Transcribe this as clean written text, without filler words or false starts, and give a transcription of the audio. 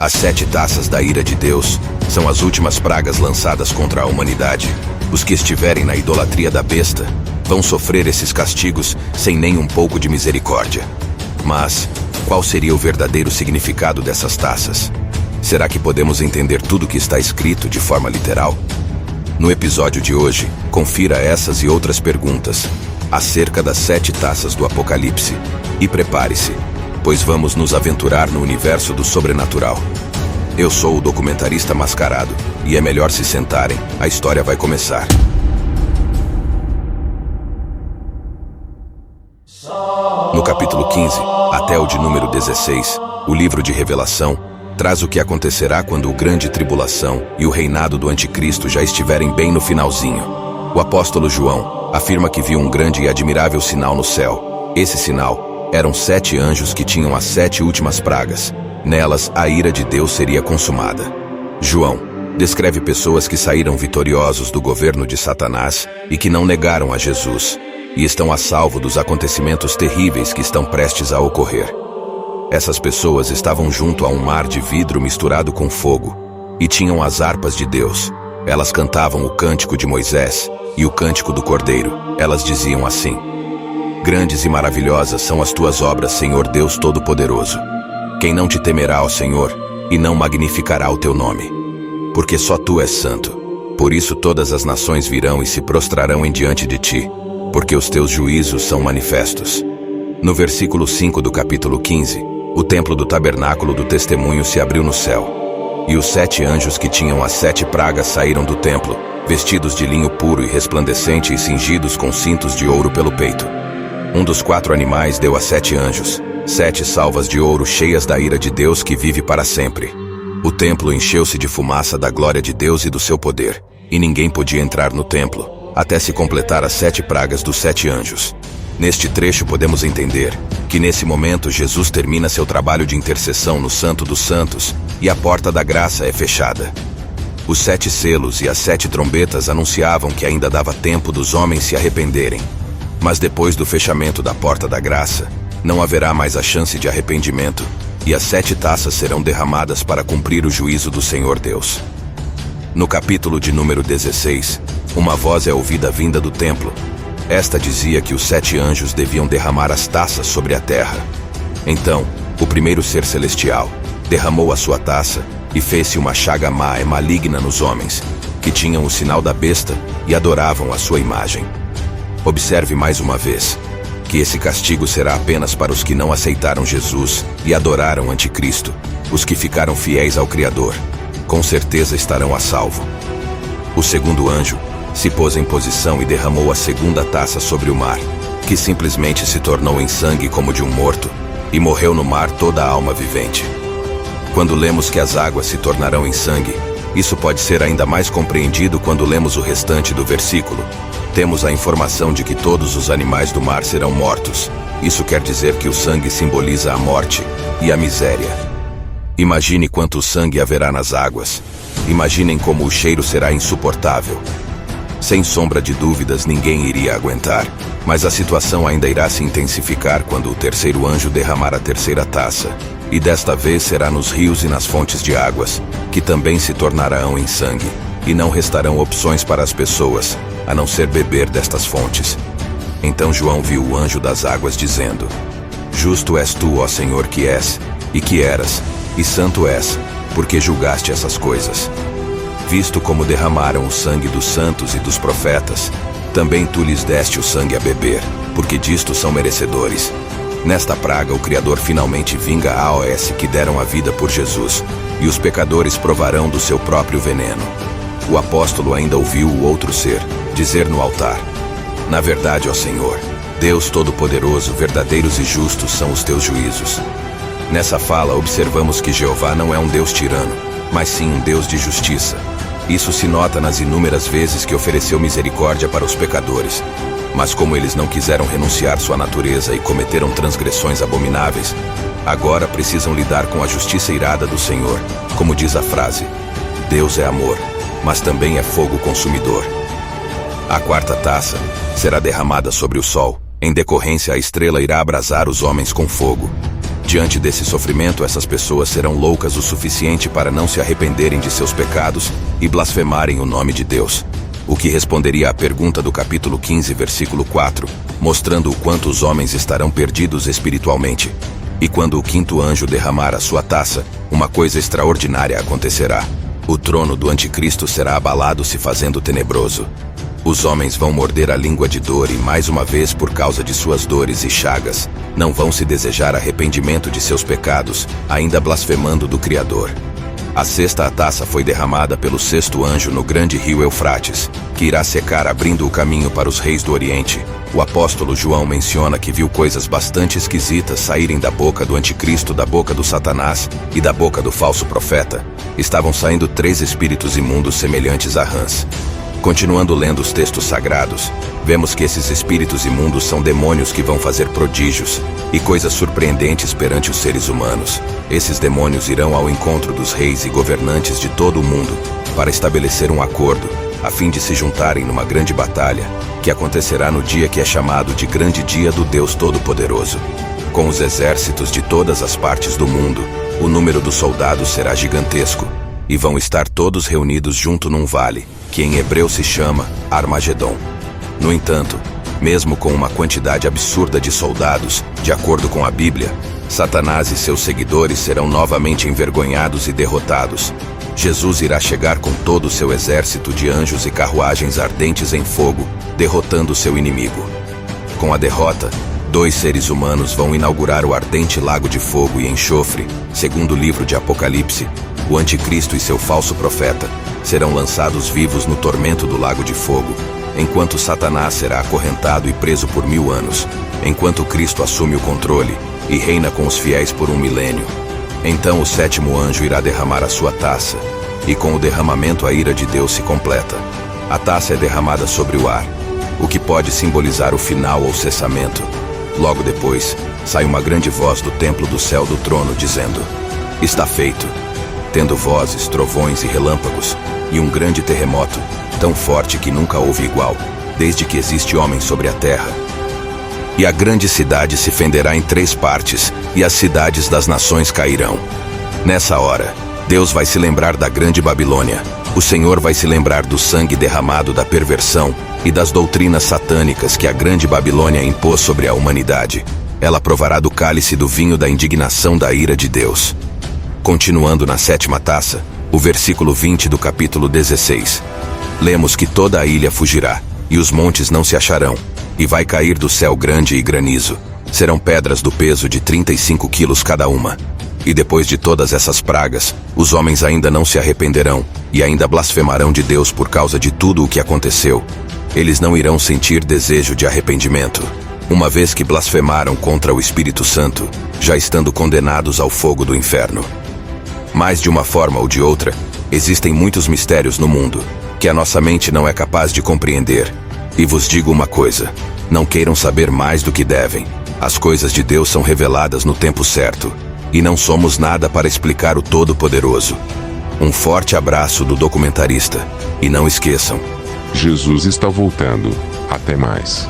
As 7 taças da ira de Deus são as últimas pragas lançadas contra a humanidade. Os que estiverem na idolatria da besta vão sofrer esses castigos sem nem um pouco de misericórdia. Mas qual seria o verdadeiro significado dessas taças? Será que podemos entender tudo o que está escrito de forma literal? No episódio de hoje, confira essas e outras perguntas acerca das 7 taças do Apocalipse. E prepare-se, pois vamos nos aventurar no universo do sobrenatural. Eu sou o documentarista mascarado, e é melhor se sentarem, a história vai começar. No capítulo 15, até o de número 16, o livro de Revelação traz o que acontecerá quando o grande tribulação e o reinado do anticristo já estiverem bem no finalzinho. O apóstolo João afirma que viu um grande e admirável sinal no céu. Esse sinal eram 7 anjos que tinham as 7 últimas pragas. Nelas, a ira de Deus seria consumada. João descreve pessoas que saíram vitoriosos do governo de Satanás e que não negaram a Jesus, e estão a salvo dos acontecimentos terríveis que estão prestes a ocorrer. Essas pessoas estavam junto a um mar de vidro misturado com fogo, e tinham as harpas de Deus. Elas cantavam o cântico de Moisés e o cântico do Cordeiro. Elas diziam assim: Grandes e maravilhosas são as tuas obras, Senhor Deus Todo-Poderoso. Quem não te temerá, ó Senhor, e não magnificará o teu nome? Porque só tu és santo. Por isso todas as nações virão e se prostrarão em diante de ti, porque os teus juízos são manifestos. No versículo 5 do capítulo 15, o templo do tabernáculo do testemunho se abriu no céu, e os 7 anjos que tinham as 7 pragas saíram do templo, vestidos de linho puro e resplandecente e cingidos com cintos de ouro pelo peito. Um dos 4 animais deu a 7 anjos 7 salvas de ouro cheias da ira de Deus que vive para sempre. O templo encheu-se de fumaça da glória de Deus e do seu poder, e ninguém podia entrar no templo, até se completar as 7 pragas dos 7 anjos. Neste trecho podemos entender que nesse momento Jesus termina seu trabalho de intercessão no Santo dos Santos, e a porta da graça é fechada. Os 7 selos e as 7 trombetas anunciavam que ainda dava tempo dos homens se arrependerem. Mas depois do fechamento da porta da graça, não haverá mais a chance de arrependimento, e as 7 taças serão derramadas para cumprir o juízo do Senhor Deus. No capítulo de número 16, uma voz é ouvida vinda do templo. Esta dizia que os 7 anjos deviam derramar as taças sobre a terra. Então, o primeiro ser celestial derramou a sua taça e fez-se uma chaga má e maligna nos homens, que tinham o sinal da besta e adoravam a sua imagem. Observe mais uma vez que esse castigo será apenas para os que não aceitaram Jesus e adoraram o anticristo. Os que ficaram fiéis ao Criador, com certeza estarão a salvo. O segundo anjo se pôs em posição e derramou a segunda taça sobre o mar, que simplesmente se tornou em sangue como de um morto, e morreu no mar toda a alma vivente. Quando lemos que as águas se tornarão em sangue, isso pode ser ainda mais compreendido quando lemos o restante do versículo. Temos a informação de que todos os animais do mar serão mortos. Isso quer dizer que o sangue simboliza a morte e a miséria. Imagine quanto sangue haverá nas águas. Imaginem como o cheiro será insuportável. Sem sombra de dúvidas, ninguém iria aguentar, mas a situação ainda irá se intensificar quando o terceiro anjo derramar a terceira taça. E desta vez será nos rios e nas fontes de águas, que também se tornarão em sangue, e não restarão opções para as pessoas, a não ser beber destas fontes. Então João viu o anjo das águas dizendo: Justo és tu, ó Senhor, que és, e que eras, e santo és, porque julgaste essas coisas. Visto como derramaram o sangue dos santos e dos profetas, também tu lhes deste o sangue a beber, porque disto são merecedores. Nesta praga o Criador finalmente vinga a AOS que deram a vida por Jesus, e os pecadores provarão do seu próprio veneno. O apóstolo ainda ouviu o outro ser dizer no altar: Na verdade, ó Senhor, Deus Todo-Poderoso, verdadeiros e justos são os teus juízos. Nessa fala observamos que Jeová não é um Deus tirano, mas sim um Deus de justiça. Isso se nota nas inúmeras vezes que ofereceu misericórdia para os pecadores. Mas como eles não quiseram renunciar sua natureza e cometeram transgressões abomináveis, agora precisam lidar com a justiça irada do Senhor. Como diz a frase: Deus é amor, mas também é fogo consumidor. A quarta taça será derramada sobre o sol. Em decorrência, a estrela irá abrasar os homens com fogo. Diante desse sofrimento, essas pessoas serão loucas o suficiente para não se arrependerem de seus pecados e blasfemarem o nome de Deus. O que responderia à pergunta do capítulo 15, versículo 4, mostrando o quanto os homens estarão perdidos espiritualmente. E quando o quinto anjo derramar a sua taça, uma coisa extraordinária acontecerá. O trono do anticristo será abalado, se fazendo tenebroso. Os homens vão morder a língua de dor e, mais uma vez, por causa de suas dores e chagas, não vão se desejar arrependimento de seus pecados, ainda blasfemando do Criador. A sexta taça foi derramada pelo sexto anjo no grande rio Eufrates, que irá secar, abrindo o caminho para os reis do Oriente. O apóstolo João menciona que viu coisas bastante esquisitas saírem da boca do anticristo, da boca do Satanás e da boca do falso profeta. Estavam saindo 3 espíritos imundos semelhantes a rãs. Continuando lendo os textos sagrados, vemos que esses espíritos imundos são demônios que vão fazer prodígios e coisas surpreendentes perante os seres humanos. Esses demônios irão ao encontro dos reis e governantes de todo o mundo para estabelecer um acordo, a fim de se juntarem numa grande batalha, que acontecerá no dia que é chamado de Grande Dia do Deus Todo-Poderoso. Com os exércitos de todas as partes do mundo, o número dos soldados será gigantesco, e vão estar todos reunidos junto num vale, que em hebreu se chama Armagedon. No entanto, mesmo com uma quantidade absurda de soldados, de acordo com a Bíblia, Satanás e seus seguidores serão novamente envergonhados e derrotados. Jesus irá chegar com todo o seu exército de anjos e carruagens ardentes em fogo, derrotando seu inimigo. Com a derrota, 2 seres humanos vão inaugurar o ardente lago de fogo e enxofre, segundo o livro de Apocalipse. O anticristo e seu falso profeta serão lançados vivos no tormento do lago de fogo, enquanto Satanás será acorrentado e preso por 1000 anos, enquanto Cristo assume o controle e reina com os fiéis por 1 milênio. Então o 7º anjo irá derramar a sua taça, e com o derramamento a ira de Deus se completa. A taça é derramada sobre o ar, o que pode simbolizar o final ou cessamento. Logo depois, sai uma grande voz do templo do céu do trono dizendo: "Está feito", tendo vozes, trovões e relâmpagos, e um grande terremoto, tão forte que nunca houve igual, desde que existe homem sobre a terra. E a grande cidade se fenderá em 3 partes, e as cidades das nações cairão. Nessa hora, Deus vai se lembrar da grande Babilônia. O Senhor vai se lembrar do sangue derramado, da perversão e das doutrinas satânicas que a grande Babilônia impôs sobre a humanidade. Ela provará do cálice do vinho da indignação da ira de Deus. Continuando na 7ª taça, o versículo 20 do capítulo 16. Lemos que toda a ilha fugirá, e os montes não se acharão, e vai cair do céu grande e granizo. Serão pedras do peso de 35 quilos cada uma. E depois de todas essas pragas, os homens ainda não se arrependerão, e ainda blasfemarão de Deus por causa de tudo o que aconteceu. Eles não irão sentir desejo de arrependimento, uma vez que blasfemaram contra o Espírito Santo, já estando condenados ao fogo do inferno. Mas de uma forma ou de outra, existem muitos mistérios no mundo, que a nossa mente não é capaz de compreender. E vos digo uma coisa: não queiram saber mais do que devem. As coisas de Deus são reveladas no tempo certo, e não somos nada para explicar o Todo-Poderoso. Um forte abraço do documentarista. E não esqueçam: Jesus está voltando. Até mais.